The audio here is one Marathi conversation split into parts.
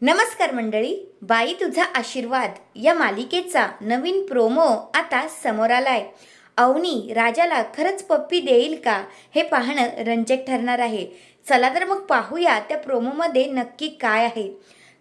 नमस्कार मंडळी. बाई तुझा आशीर्वाद या मालिकेचा नवीन प्रोमो आता समोर आलाय. अवनी राजाला खरंच पप्पी देईल का हे पाहणं रंजक ठरणार आहे. चला तर मग पाहूया त्या प्रोमोमध्ये नक्की काय आहे.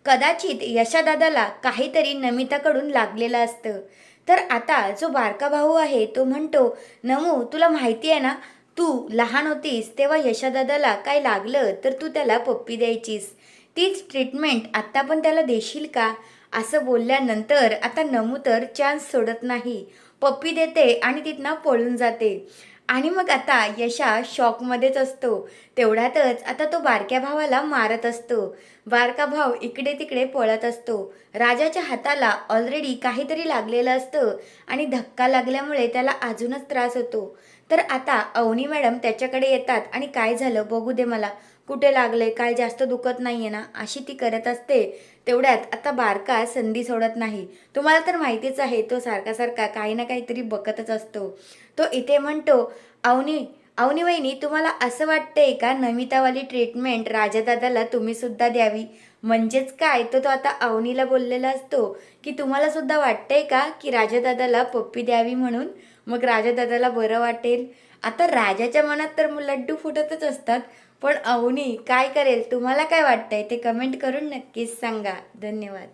कदाचित यशादादाला काहीतरी नमिताकडून लागलेलं असतं. तर आता जो बारका भाऊ आहे तो म्हणतो, नमू तुला माहिती आहे ना, तू लहान होतीस तेव्हा यशादादाला काय लागलं तर तू त्याला पप्पी द्यायचीस. तीच ट्रीटमेंट आत्ता पण त्याला देशील का. असं बोलल्यानंतर आता नमू तर चान्स सोडत नाही, पप्पी देते आणि तिथनं पळून जाते. आणि मग आता यशा शॉकमध्येच असतो. तेवढ्यातच आता तो बारक्या भावाला मारत असतो. बारका भाव इकडे तिकडे पळत असतो. राजाच्या हाताला ऑलरेडी काहीतरी लागलेलं असतं आणि धक्का लागल्यामुळे त्याला अजूनच त्रास होतो. तर आता अवनी मॅडम त्याच्याकडे येतात आणि काय झालं बघू दे मला, कुठे लागले, काय जास्त दुखत नाहीये ना, अशी ती करत असते. तेवढ्यात आता बारका संधी सोडत नाही. तुम्हाला तर माहितीच आहे, तो सारखा सारखा काही ना काहीतरी बघतच असतो. तो इथे म्हणतो, अवनी अवनी वहिनी तुम्हाला असं वाटतंय का नमितावाली ट्रीटमेंट राजादादाला तुम्ही सुद्धा द्यावी. म्हणजेच काय, तो तो आता अवनीला बोललेला असतो की तुम्हाला सुद्धा वाटतंय का की राजादादाला पप्पी द्यावी म्हणून, मग राजादादाला बरं वाटेल. आता राजाच्या मनात तर लड्डू फुटतच असतात. पण अवनी काय करेल, तुम्हाला काय वाटतंय ते कमेंट करून नक्कीच सांगा. धन्यवाद.